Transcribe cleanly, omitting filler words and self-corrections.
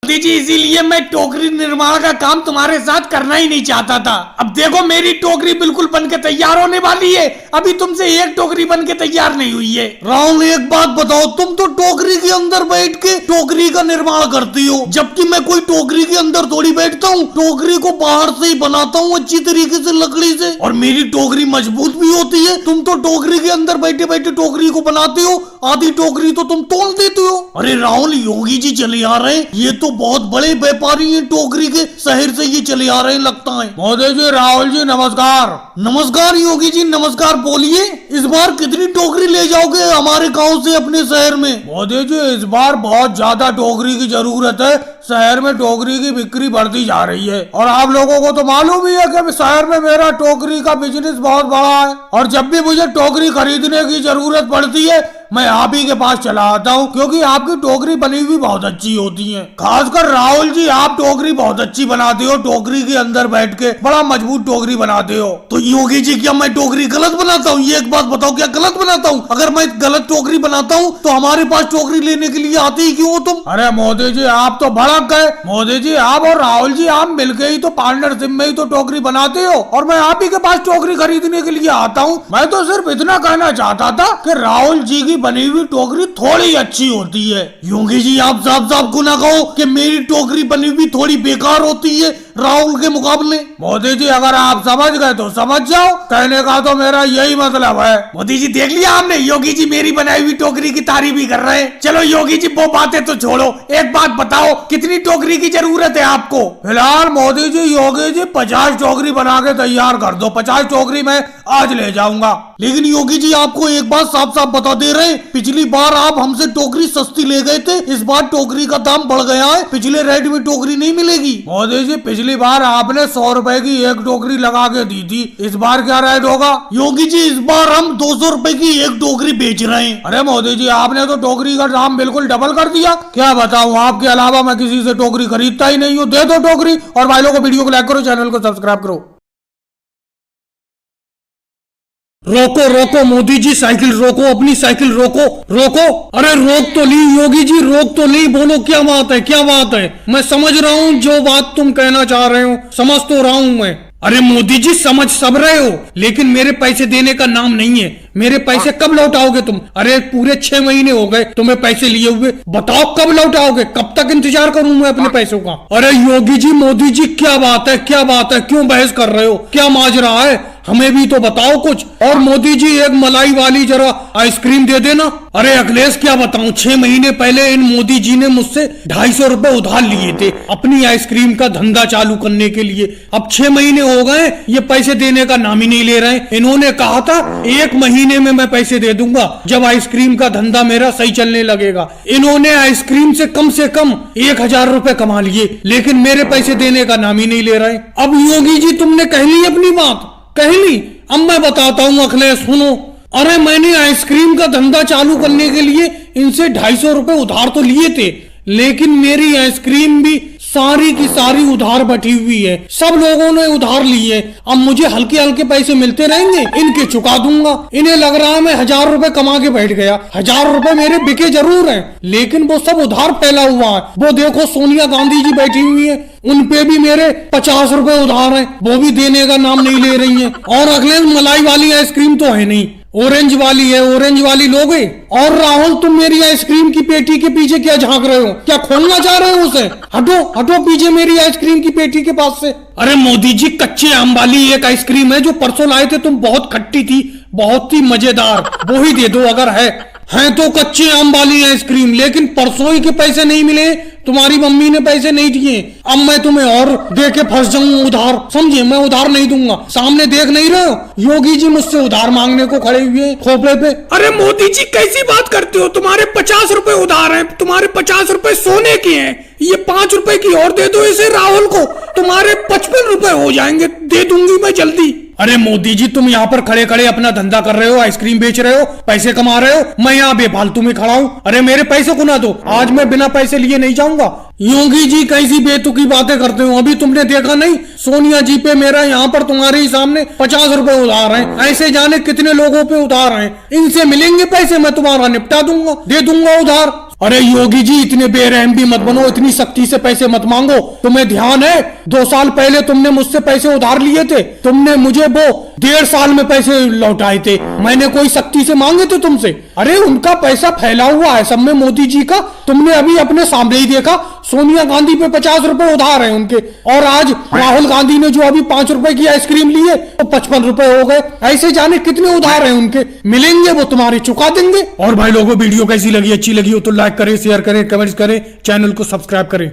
मोदी जी इसीलिए मैं टोकरी निर्माण का काम तुम्हारे साथ करना ही नहीं चाहता था। अब देखो मेरी टोकरी बिल्कुल बन के तैयार होने वाली है, अभी तुमसे एक टोकरी बन के तैयार नहीं हुई है। राहुल एक बात बताओ, तुम तो टोकरी के अंदर बैठ के टोकरी का निर्माण करती हो, जबकि मैं कोई टोकरी के अंदर थोड़ी बैठता हूँ, टोकरी को बाहर से ही बनाता हूँ अच्छी तरीके से लकड़ी से, और मेरी टोकरी मजबूत भी होती है। तुम तो टोकरी के अंदर बैठे बैठे टोकरी को बनाते हो, आधी टोकरी तो तुम तोड़ देते हो। अरे राहुल योगी जी चले आ रहे हैं, ये तो बहुत बड़े व्यापारी हैं टोकरी के, शहर से ये चले आ रहे हैं लगता है। मोदी जी राहुल जी नमस्कार। नमस्कार योगी जी नमस्कार, बोलिए इस बार कितनी टोकरी ले जाओगे हमारे गांव से अपने शहर में? मोदी जी इस बार बहुत ज्यादा टोकरी की जरूरत है, शहर में टोकरी की बिक्री बढ़ती जा रही है, और आप लोगों को तो मालूम ही है कि शहर में मेरा टोकरी का बिजनेस बहुत बड़ा है, और जब भी मुझे टोकरी खरीदने की जरूरत पड़ती है मैं आप ही के पास चला आता हूँ, क्योंकि आपकी टोकरी बनी हुई बहुत अच्छी होती है। खासकर राहुल जी आप टोकरी बहुत अच्छी बनाते हो, टोकरी के अंदर बैठ के बड़ा मजबूत टोकरी बनाते हो। तो योगी जी क्या मैं टोकरी गलत बनाता हूँ? ये एक बात बताओ, क्या गलत बनाता हूँ? अगर मैं गलत टोकरी बनाता हूँ तो हमारे पास टोकरी लेने के लिए आते ही क्यों हो तुम? अरे मोदी जी आप तो भड़क गए। मोदी जी आप और राहुल जी आप मिलके ही तो पार्टनरशिप में ही तो टोकरी बनाते हो, और मैं आप ही के पास टोकरी खरीदने के लिए आता हूँ। मैं तो सिर्फ इतना कहना चाहता था कि राहुल जी की बनी हुई टोकरी थोड़ी अच्छी होती है। योगी जी आप साफ साफ को ना कहो कि मेरी टोकरी बनी हुई थोड़ी बेकार होती है राहुल के मुकाबले। मोदी जी अगर आप समझ गए तो समझ जाओ, कहने का तो मेरा यही मतलब है। मोदी जी देख लिया आपने, योगी जी मेरी बनाई हुई टोकरी की तारीफ भी कर रहे हैं। चलो योगी जी वो बातें तो छोड़ो, एक बात बताओ कितनी टोकरी की जरूरत है आपको? फिलहाल मोदी जी योगी जी 50 टोकरी बना के तैयार कर दो, 50 टोकरी मैं आज ले जाऊंगा। लेकिन योगी जी आपको एक बात साफ साफ बता दे रहे हैं, पिछली बार आप हमसे टोकरी सस्ती ले गए थे, इस बार टोकरी का दाम बढ़ गया है, पिछले रेट में टोकरी नहीं मिलेगी। मोदी जी पिछली बार आपने 100 रुपए की एक टोकरी लगा के दी थी, इस बार क्या रेट होगा? योगी जी इस बार हम 200 रुपए की एक टोकरी बेच रहे हैं। अरे मोदी जी आपने तो टोकरी का दाम बिल्कुल डबल कर दिया। क्या बताऊं, आपके अलावा मैं किसी से टोकरी खरीदता ही नहीं हूँ। दे दो टोकरी, और भाई लोगों को वीडियो को लाइक करो, चैनल को सब्सक्राइब करो। रोको रोको मोदी जी, साइकिल रोको, अपनी साइकिल रोको रोको। अरे रोक तो ली योगी जी, रोक तो ली, बोलो क्या बात है क्या बात है? मैं समझ रहा हूँ जो बात तुम कहना चाह रहे हो, समझ तो रहा हूँ मैं। अरे मोदी जी समझ सब रहे हो, लेकिन मेरे पैसे देने का नाम नहीं है। मेरे पैसे कब लौटाओगे तुम? अरे पूरे 6 महीने हो गए तुम्हें पैसे लिए हुए, बताओ कब लौटाओगे? कब तक इंतजार करूं मैं अपने पैसों का? अरे योगी जी मोदी जी क्या बात है क्या बात है, क्यों बहस कर रहे हो? क्या माजरा है, हमें भी तो बताओ कुछ। और मोदी जी एक मलाई वाली जरा आइसक्रीम दे देना। अरे अखिलेश क्या बताऊं, 6 महीने पहले इन मोदी जी ने मुझसे 250 रुपए उधार लिए थे अपनी आइसक्रीम का धंधा चालू करने के लिए। अब 6 महीने हो गए, ये पैसे देने का नाम ही नहीं ले रहे। इन्होंने कहा था 1 महीने में मैं पैसे दे दूंगा जब आइसक्रीम का धंधा मेरा सही चलने लगेगा। इन्होंने आइसक्रीम से कम 1000 रुपए कमा लिए, लेकिन मेरे पैसे देने का नाम ही नहीं ले रहे। अब योगी जी तुमने कह ली अपनी बात, कह ली। अब मैं बताता हूँ अखिलेश सुनो। अरे मैंने आइसक्रीम का धंधा चालू करने के लिए इनसे 250 रुपए उधार तो लिए थे, लेकिन मेरी आइसक्रीम भी सारी की सारी उधार बैठी हुई है, सब लोगों ने उधार लिए। अब मुझे हल्के हल्के पैसे मिलते रहेंगे, इनके चुका दूंगा। इन्हें लग रहा है मैं 1000 रुपए कमा के बैठ गया। 1000 रुपए मेरे बिके जरूर हैं, लेकिन वो सब उधार फैला हुआ है। वो देखो सोनिया गांधी जी बैठी हुई है, उनपे भी मेरे 50 रुपए उधार हैं, वो भी देने का नाम नहीं ले रही है। और अगले मलाई वाली आइसक्रीम तो है नहीं, ऑरेंज वाली है, ऑरेंज वाली लोगे। और राहुल तुम मेरी आइसक्रीम की पेटी के पीछे क्या झांक रहे हो? क्या खोलना चाह रहे हो उसे? हटो हटो पीछे मेरी आइसक्रीम की पेटी के पास से। अरे मोदी जी कच्चे आम वाली एक आइसक्रीम है जो परसों लाए थे तुम, बहुत खट्टी थी, बहुत ही मजेदार, वो ही दे दो अगर है तो कच्चे आम वाली आइसक्रीम। लेकिन परसों ही के पैसे नहीं मिले, तुम्हारी मम्मी ने पैसे नहीं दिए। अब मैं तुम्हें और दे के फंस जाऊं उधार, समझे? मैं उधार नहीं दूंगा, सामने देख नहीं रहे हो योगी जी मुझसे उधार मांगने को खड़े हुए खोपड़े पे। अरे मोदी जी कैसी बात करते हो, तुम्हारे 50 रुपए उधार हैं, तुम्हारे 50 रुपए सोने के हैं, ये 5 रुपए की और दे दो इसे राहुल को, तुम्हारे 55 रुपए हो जाएंगे, दे दूंगी मैं जल्दी। अरे मोदी जी तुम यहाँ पर खड़े खड़े अपना धंधा कर रहे हो, आइसक्रीम बेच रहे हो, पैसे कमा रहे हो, मैं यहाँ बेफालतू में खड़ा हूँ। अरे मेरे पैसे को ना दो, आज मैं बिना पैसे लिए नहीं जाऊंगा। योगी जी कैसी बेतुकी बातें करते हो, अभी तुमने देखा नहीं सोनिया जी पे मेरा यहाँ पर तुम्हारे ही सामने 50 रुपए उधार हैं, ऐसे जाने कितने लोगों पे उधार हैं, इनसे मिलेंगे पैसे, मैं तुम्हारा निपटा दूंगा, दे दूंगा उधार, अरे योगी जी इतने बेरहम भी मत बनो, इतनी सख्ती से पैसे मत मांगो। तुम्हें ध्यान है 2 साल पहले तुमने मुझसे पैसे उधार लिए थे, तुमने मुझे वो 1.5 साल में पैसे लौटाए थे। मैंने कोई सख्ती से मांगे थे तुमसे? अरे उनका पैसा फैला हुआ है सब में, मोदी जी का। तुमने अभी अपने सामने ही देखा, सोनिया गांधी पे 50 रुपए उधार है उनके, और आज राहुल गांधी ने जो अभी 5 रुपए की आइसक्रीम ली है तो 55 रुपए हो गए। ऐसे जाने कितने उधार हैं उनके, मिलेंगे वो तुम्हारे चुका देंगे। और भाई लोगों वीडियो कैसी लगी, अच्छी लगी हो तो लाइक करें, शेयर करें, कमेंट्स करें, चैनल को सब्सक्राइब करें।